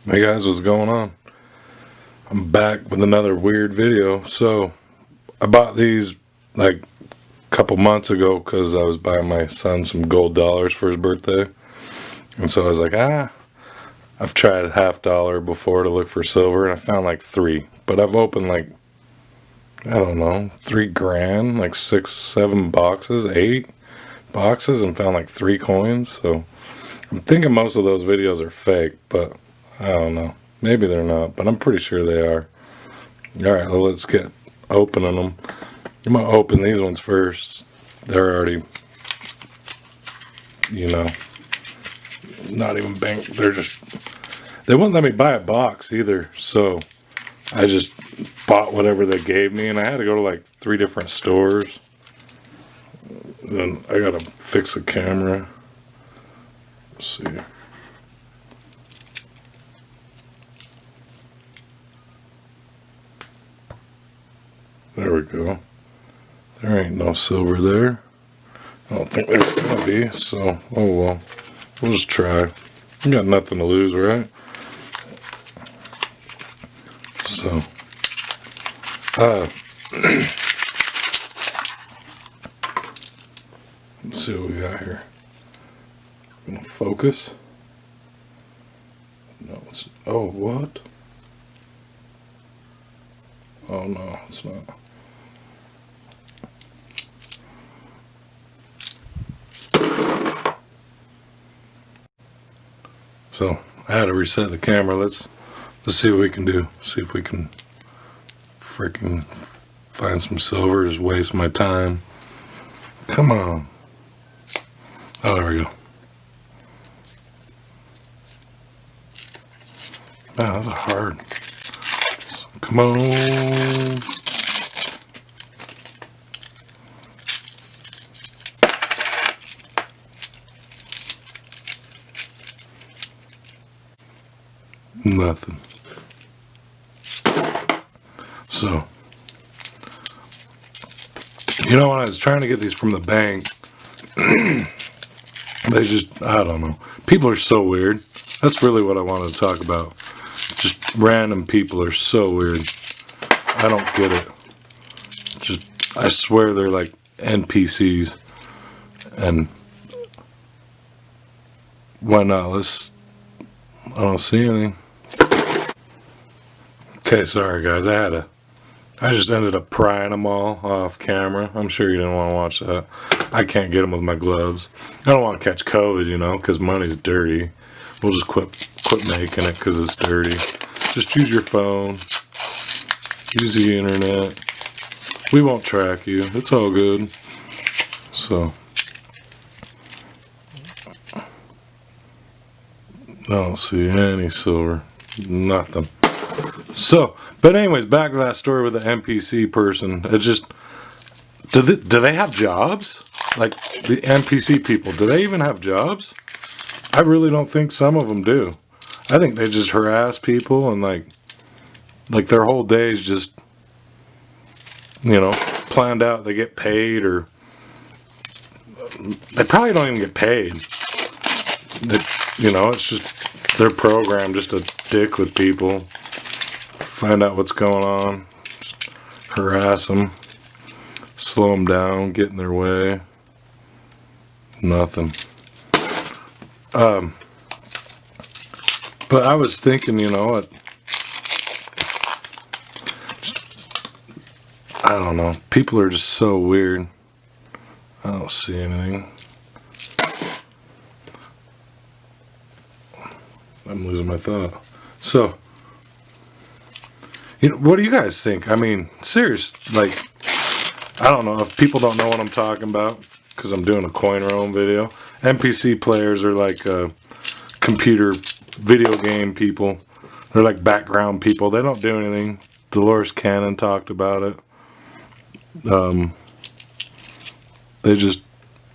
Hey guys, what's going on? I'm back with another weird video. So I bought these like a couple months ago because I was buying my son some gold dollars for his birthday. And so I was like, I've tried half dollar before to look for silver and I found like 3. But I've opened like, I don't know, 3 grand, like 6, 7 boxes, 8 boxes, and found like 3 coins. So I'm thinking most of those videos are fake, but I don't know. Maybe they're not, but I'm pretty sure they are. Alright, well, let's get opening them. I'm going to open these ones first. They're already, not even banked. They wouldn't let me buy a box either, so I just bought whatever they gave me, and I had to go to like 3 different stores. Then I got to fix the camera. Let's see. There we go. There ain't no silver there. I don't think there's gonna be, so oh well. We'll just try. We got nothing to lose, right? So let's see what we got here. Gonna focus. No, it's what? Oh no, it's not. So I had to reset the camera. Let's see what we can do. See if we can freaking find some silver. Just waste my time. Come on. Oh, there we go. Wow, that's hard. Come on. Nothing. So, when I was trying to get these from the bank, they just, I don't know. People are so weird. That's really what I wanted to talk about. Just random people are so weird. I don't get it. I swear they're like NPCs. And why not? I don't see anything. Okay, sorry guys, I just ended up prying them all off camera. I'm sure you didn't want to watch that. I can't get them with my gloves. I don't want to catch COVID, because money's dirty. We'll just quit making it because it's dirty. Just use your phone. Use the internet. We won't track you. It's all good. So, I don't see any silver. Nothing. So, but anyways, back to that story with the NPC person. It just, do they have jobs? Like the NPC people, do they even have jobs? I really don't think some of them do. I think they just harass people and like their whole day is just, planned out. They get paid, or they probably don't even get paid. It's just their program just to dick with people. Find out what's going on, just harass them, slow them down, get in their way. Nothing. But I was thinking, I don't know. People are just so weird. I don't see anything. I'm losing my thought. So, what do you guys think? I mean, serious, I don't know if people don't know what I'm talking about because I'm doing a coin roam video. NPC players are like computer video game people. They're like background people. They don't do anything. Dolores Cannon talked about it. They just,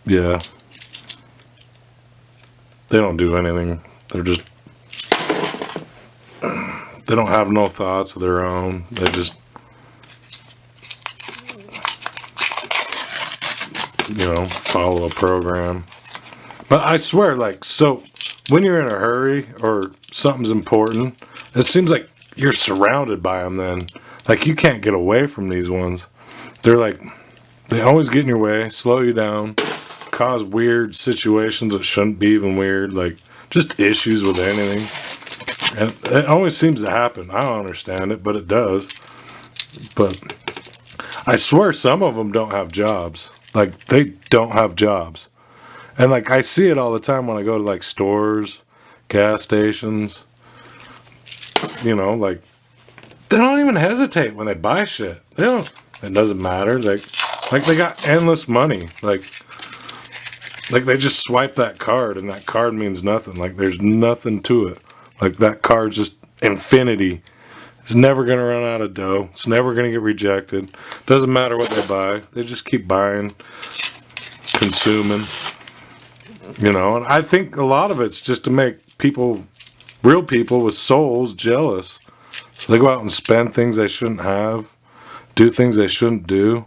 yeah. They don't do anything. They're just, they don't have no thoughts of their own. They just, follow a program. But I swear, so when you're in a hurry or something's important, it seems like you're surrounded by them then. Like, you can't get away from these ones. They're like, they always get in your way, slow you down, cause weird situations that shouldn't be even weird, like just issues with anything. And it always seems to happen. I don't understand it, but it does. But I swear some of them don't have jobs. Like, they don't have jobs. And like, I see it all the time when I go to like stores, gas stations, you know, like, they don't even hesitate when they buy shit. They don't. It doesn't matter. Like they got endless money. Like they just swipe that card, and that card means nothing. Like, there's nothing to it. Like, that card's just infinity. It's never gonna run out of dough. It's never gonna get rejected. Doesn't matter what they buy. They just keep buying, consuming. You know, and I think a lot of it's just to make people, real people with souls, jealous. So they go out and spend things they shouldn't have, do things they shouldn't do,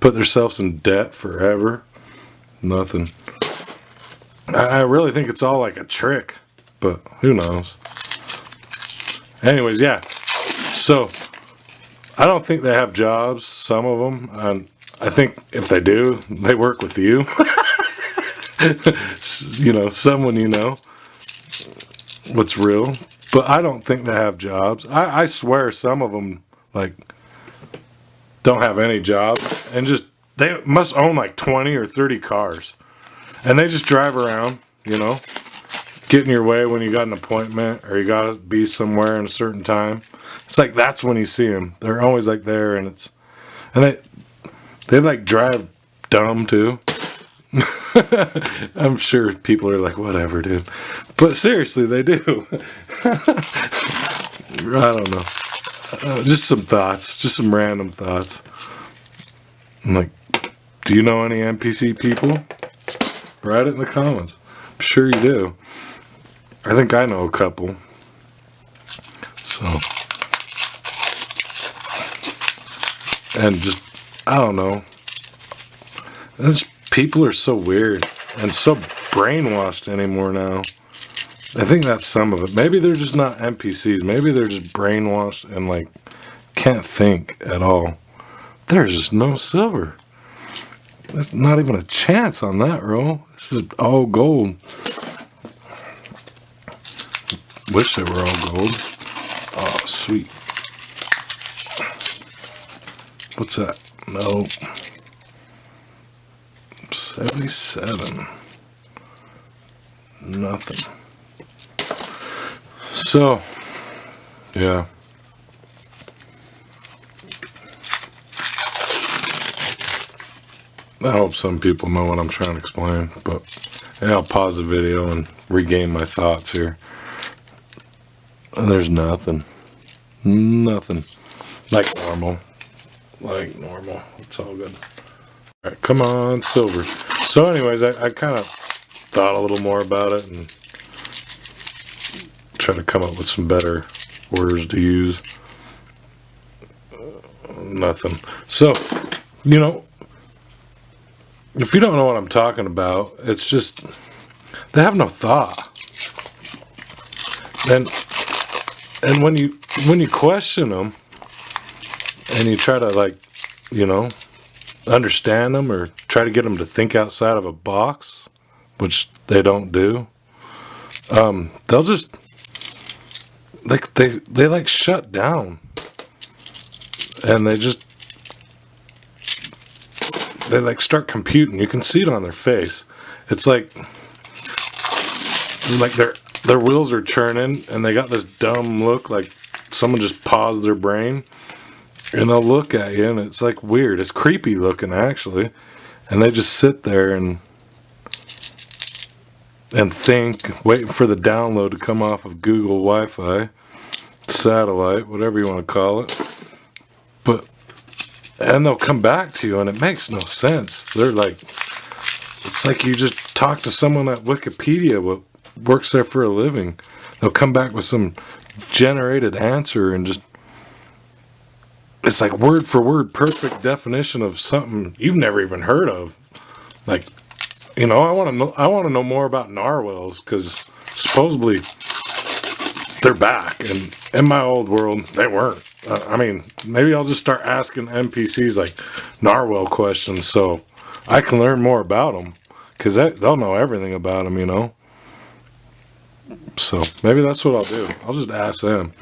put themselves in debt forever. Nothing. I really think it's all like a trick, but who knows? Anyways, yeah. So I don't think they have jobs, some of them. And I think if they do, they work with you. You know, someone you know. What's real. But I don't think they have jobs. I swear some of them, like, don't have any jobs. And just, they must own like 20 or 30 cars. And they just drive around, you know. Get in your way when you got an appointment or you got to be somewhere in a certain time. It's like, that's when you see them. They're always like there, and they like drive dumb too. I'm sure people are like, whatever, dude. But seriously, they do. I don't know. Just some thoughts. Just some random thoughts. I'm like, do you know any NPC people? Write it in the comments. I'm sure you do. I think I know a couple. So. And just, I don't know. People are so weird and so brainwashed anymore now. I think that's some of it. Maybe they're just not NPCs. Maybe they're just brainwashed and like can't think at all. There's just no silver. There's not even a chance on that roll. It's just all gold. Wish they were all gold. Oh, sweet. What's that? No. 77. Nothing. So, yeah. I hope some people know what I'm trying to explain, but yeah, I'll pause the video and regain my thoughts here. And there's nothing. Nothing. Like normal. Like normal. It's all good. Alright, come on, silver. So anyways, I kind of thought a little more about it and tried to come up with some better words to use. Nothing. So, you know, if you don't know what I'm talking about, it's just, they have no thought. And when you question them and you try to, like, you know, understand them or try to get them to think outside of a box, which they don't do, they'll just, like, they like shut down. And they like start computing. You can see it on their face. It's like their wheels are churning and they got this dumb look, like someone just paused their brain, and they'll look at you and it's like weird. It's creepy looking, actually. And they just sit there and think, waiting for the download to come off of Google Wi-Fi, satellite, whatever you want to call it. And they'll come back to you and it makes no sense. They're like, it's like you just talk to someone at Wikipedia what works there for a living. They'll come back with some generated answer and just, it's like word for word perfect definition of something you've never even heard of. Like, you know, I want to know more about narwhals, because supposedly they're back, and in my old world they weren't. I mean, maybe I'll just start asking NPCs like narwhal questions so I can learn more about them, because they'll know everything about them, you know. So maybe that's what I'll do. I'll just ask them.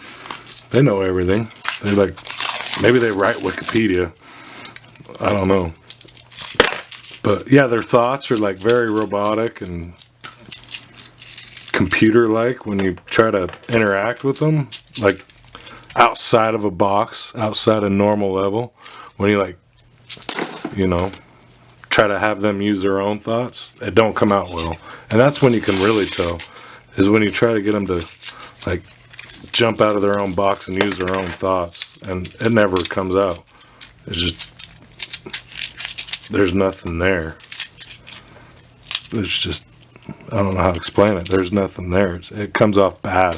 They know everything. They're like, maybe they write Wikipedia. I don't know. But yeah, their thoughts are like very robotic and computer-like when you try to interact with them, like outside of a box, outside a normal level. When you like, you know, try to have them use their own thoughts, it don't come out well. And that's when you can really tell, is when you try to get them to like jump out of their own box and use their own thoughts, and it never comes out. It's just, there's nothing there. It's just, I don't know how to explain it. There's nothing there. It comes off bad.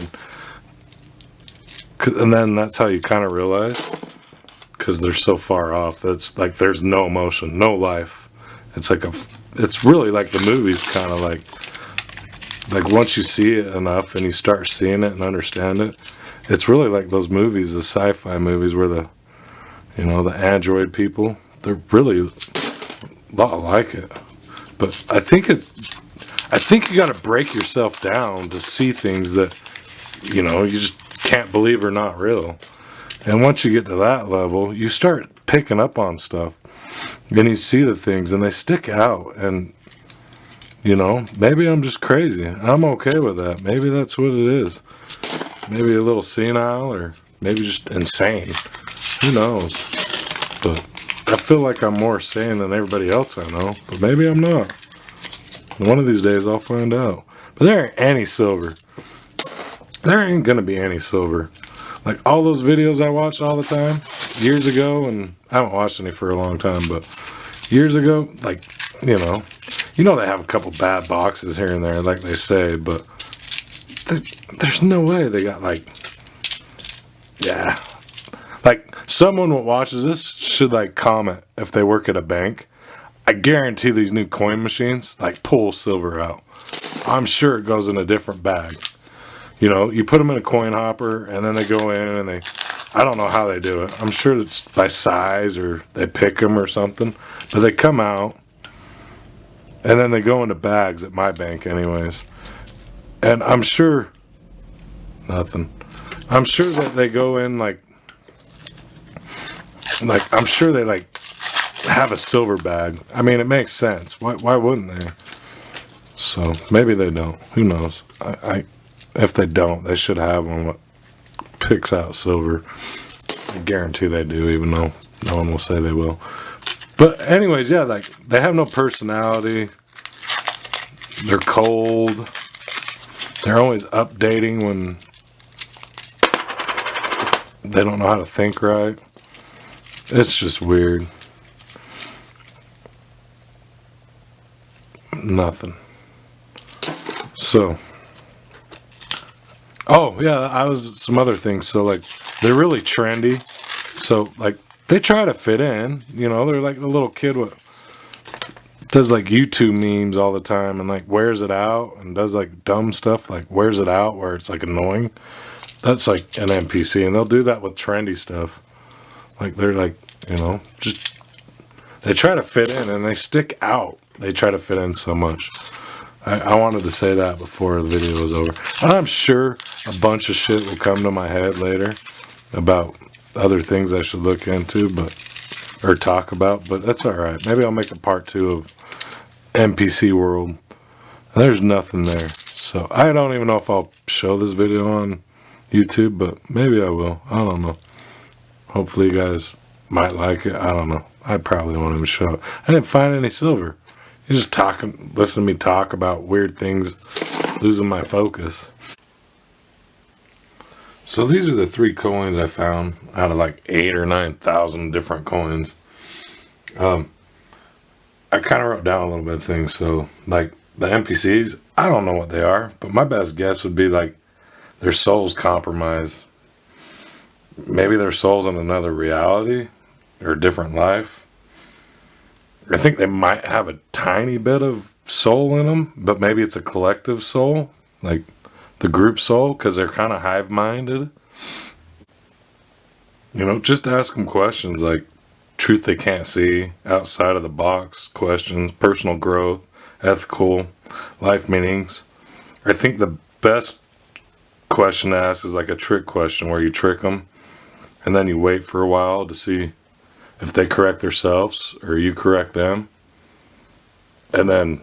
And then that's how you kind of realize, because they're so far off. It's like there's no emotion, no life. It's like it's really like the movies, kind of like once you see it enough and you start seeing it and understand it, it's really like those movies, the sci-fi movies where the android people, they're really a lot like it. But I think you got to break yourself down to see things that, you just can't believe are not real. And once you get to that level, you start picking up on stuff. And you see the things, and they stick out. And, maybe I'm just crazy. I'm okay with that. Maybe that's what it is. Maybe a little senile, or maybe just insane. Who knows? But I feel like I'm more sane than everybody else I know. But maybe I'm not. One of these days I'll find out. But there ain't any silver. There ain't gonna be any silver. Like all those videos I watched all the time years ago, and I haven't watched any for a long time, but years ago, like, they have a couple bad boxes here and there, like they say, but there's no way they got like someone that watches this should comment if they work at a bank. I guarantee these new coin machines pull silver out. I'm sure it goes in a different bag. You put them in a coin hopper, and then they go in, and I don't know how they do it. I'm sure it's by size, or they pick them or something. But they come out, and then they go into bags at my bank anyways. And I'm sure, nothing. I'm sure that they go in I'm sure they have a silver bag. I mean, it makes sense. Why wouldn't they? So maybe they don't. Who knows? If they don't, they should have one that picks out silver. I guarantee they do, even though no one will say they will. But anyways, yeah, they have no personality. They're cold. They're always updating when they don't know how to think right. It's just weird. Nothing. So, oh yeah, I was some other things. So they're really trendy. So they try to fit in. They're like the little kid what does YouTube memes all the time, and wears it out, and does dumb stuff, wears it out where it's annoying. That's an NPC, and they'll do that with trendy stuff. They're just, they try to fit in, and they stick out. They try to fit in so much. I wanted to say that before the video was over. And I'm sure a bunch of shit will come to my head later about other things I should look into, or talk about, but that's alright. Maybe I'll make a part 2 of NPC World. There's nothing there. So I don't even know if I'll show this video on YouTube, but maybe I will. I don't know. Hopefully you guys might like it. I don't know. I probably won't even show it. I didn't find any silver. You're just listen to me talk about weird things, losing my focus. So these are the 3 coins I found out of 8,000 or 9,000 different coins. I kind of wrote down a little bit of things. So the NPCs, I don't know what they are, but my best guess would be their souls compromised. Maybe their soul's in another reality or a different life. I think they might have a tiny bit of soul in them, but maybe it's a collective soul. the group soul because they're kind of hive-minded. You know, just ask them questions like truth they can't see, outside of the box questions, personal growth, ethical, life meanings. I think the best question to ask is like a trick question where you trick them and then you wait for a while to see if they correct themselves or you correct them. And then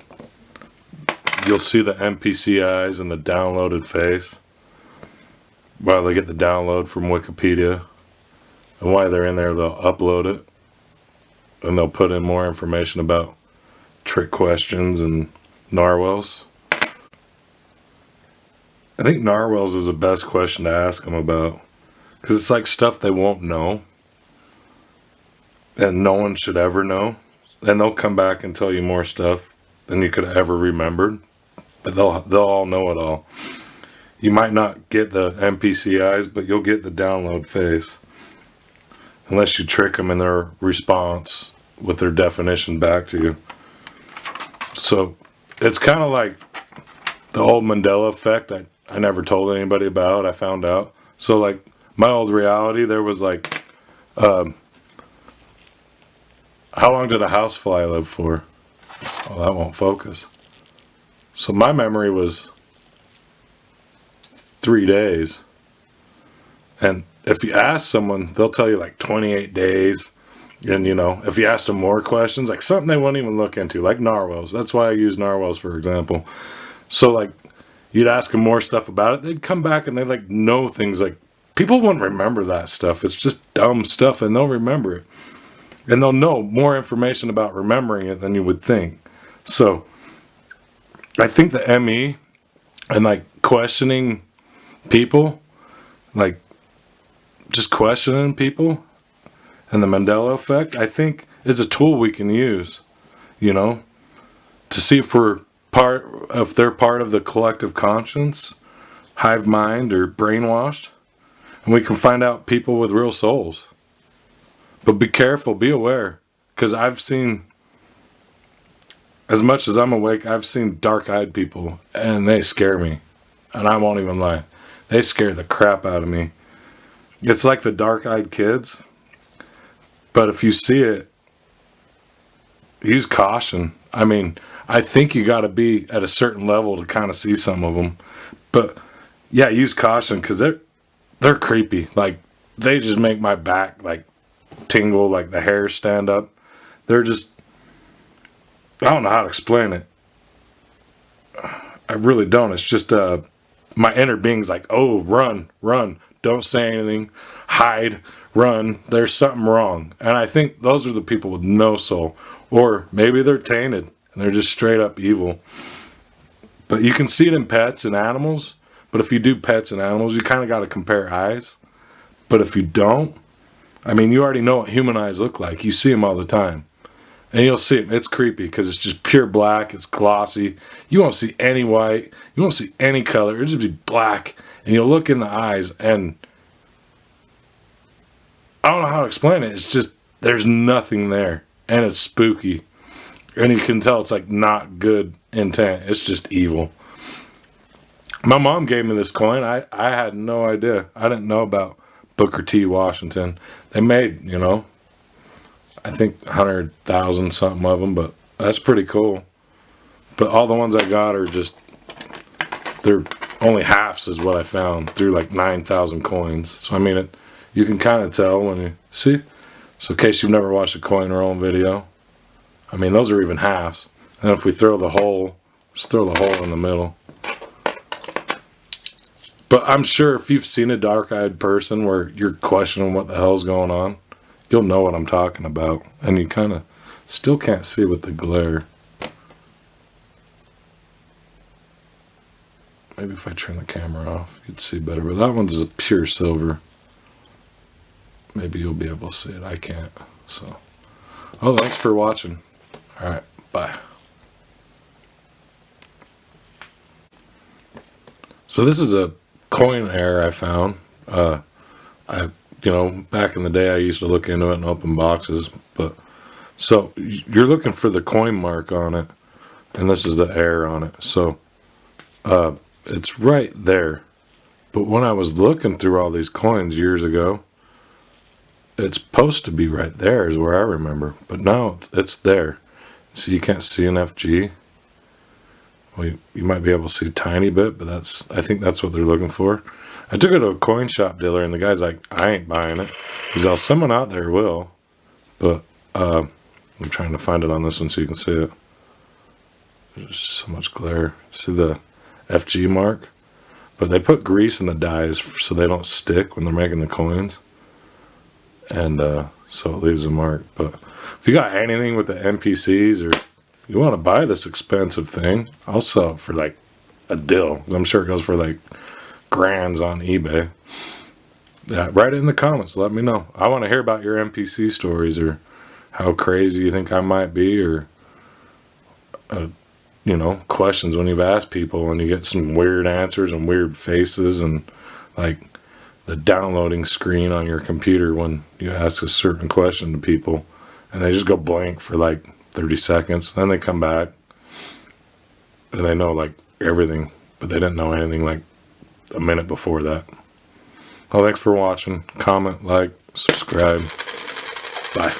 you'll see the NPC eyes and the downloaded face while they get the download from Wikipedia. And while they're in there, they'll upload it and they'll put in more information about trick questions and narwhals. I think narwhals is the best question to ask them about because it's like stuff they won't know and no one should ever know. And they'll come back and tell you more stuff than you could have ever remembered. But they'll all know it all. You might not get the NPC eyes, but you'll get the download face. Unless you trick them in their response with their definition back to you. So it's kind of like the old Mandela effect I never told anybody about. I found out. So like my old reality, there was like, how long did a housefly live for? Oh, that won't focus. So my memory was 3 days. And if you ask someone, they'll tell you like 28 days. And, you know, if you ask them more questions, like something they won't even look into, like narwhals. That's why I use narwhals, for example. So, like, you'd ask them more stuff about it. They'd come back and they'd, like, know things. Like, people wouldn't remember that stuff. It's just dumb stuff, and they'll remember it. And they'll know more information about remembering it than you would think. So, I think the ME and, like, questioning people, like, just questioning people and the Mandela effect, I think is a tool we can use, you know, to see if they're part of the collective conscience, hive mind, or brainwashed. And we can find out people with real souls. But be careful, be aware, because I've seen, as much as I'm awake, I've seen dark-eyed people, and they scare me. And I won't even lie. They scare the crap out of me. It's like the dark-eyed kids. But if you see it, use caution. I mean, I think you got to be at a certain level to kind of see some of them. But yeah, use caution because they're creepy. Like, they just make my back like tingle, like the hairs stand up. They're just, I don't know how to explain it. I really don't. It's just my inner being's like, oh, run, don't say anything, hide, run, there's something wrong. And I think those are the people with no soul. Or maybe they're tainted and they're just straight up evil. But you can see it in pets and animals. But if you do pets and animals, you kind of got to compare eyes. But if you don't, I mean, you already know what human eyes look like. You see them all the time. And you'll see it. It's creepy because it's just pure black. It's glossy. You won't see any white. You won't see any color. It'll just be black. And you'll look in the eyes and I don't know how to explain it. It's just, there's nothing there. And it's spooky. And you can tell it's like not good intent. It's just evil. My mom gave me this coin. I had no idea. I didn't know about Booker T. Washington. They made, you know, I think 100,000 something of them, but that's pretty cool. But all the ones I got are just, they're only halves is what I found through like 9,000 coins. So I mean, you can kind of tell when you see. So in case you've never watched a coin rolling video, I mean, those are even halves. And if we throw the hole, just throw the hole in the middle. But I'm sure if you've seen a dark-eyed person where you're questioning what the hell's going on, you'll know what I'm talking about. And you kind of still can't see with the glare. Maybe if I turn the camera off, you'd see better. But that one's a pure silver. Maybe you'll be able to see it. I can't. So, oh, thanks for watching. All right, bye. So this is a coin error I found. You know, back in the day, I used to look into it and open boxes. But so you're looking for the coin mark on it, and this is the error on it. So it's right there. But when I was looking through all these coins years ago, it's supposed to be right there is where I remember. But now it's there. So you can't see an FG. Well, you might be able to see a tiny bit, but I think that's what they're looking for. I took it to a coin shop dealer, and the guy's like, I ain't buying it. He's all, someone out there will. But I'm trying to find it on this one so you can see it. There's so much glare. See the FG mark? But they put grease in the dies so they don't stick when they're making the coins. And so it leaves a mark. But if you got anything with the NPCs or you want to buy this expensive thing, I'll sell it for like a deal. I'm sure it goes for like grands on eBay. Yeah, write it in the comments. Let me know. I want to hear about your NPC stories or how crazy you think I might be, or questions when you've asked people and you get some weird answers and weird faces, and like the downloading screen on your computer when you ask a certain question to people and they just go blank for like 30 seconds. Then they come back and they know like everything, but they didn't know anything like a minute before that. Well, thanks for watching. Comment, like, subscribe. Bye.